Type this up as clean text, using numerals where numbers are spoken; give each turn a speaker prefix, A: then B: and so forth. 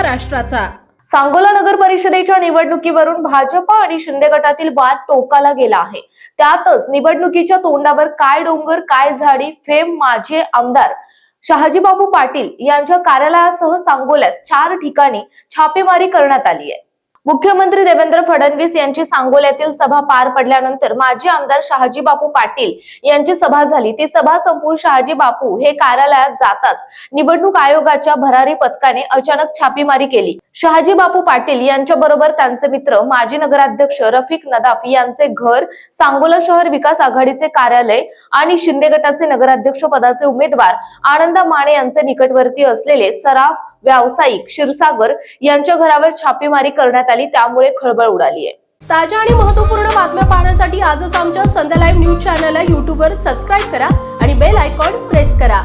A: महाराष्ट्राचा।
B: सांगोला नगर परिषदेच्या निवडणुकीवरून भाजप आणि शिंदे गटातील वाद टोकाला गेला आहे। त्यातच निवडणुकीच्या तोंडावर काय डोंगर काय झाडी फेम माजी आमदार शहाजीबापू पाटील यांच्या कार्यालयासह सांगोल्यात 4 ठिकाणी छापेमारी करण्यात आली आहे। मुख्यमंत्री देवेंद्र फडणवीस यांची सांगोल्यातील सभा पार पडल्यानंतर माजी आमदार शहाजीबापू पाटील यांची सभा झाली। ती सभा संपून शहाजीबापू हे कार्यालयात जाताच निवडणूक आयोगाच्या भरारी पथकाने अचानक छापेमारी केली। शहाजीबापू पाटील यांच्या बरोबर त्यांचे मित्र माजी नगराध्यक्ष रफिक नदाफ यांचे घर, सांगोला शहर विकास आघाडीचे कार्यालय आणि शिंदे गटाचे नगराध्यक्ष पदाचे उमेदवार आनंदा माने यांचे निकटवर्ती असलेले सराफ व्यावसायिक क्षीरसागर यांच्या घरावर छापेमारी करण्यात आली। त्यामुळे खळबळ उडाली आहे।
A: ताज्या आणि महत्त्वपूर्ण बातम्या पाहण्यासाठी आजच आमच्या संध्या लाईव्ह न्यूज चॅनलला YouTube वर सबस्क्राइब करा आणि बेल आयकॉन प्रेस करा।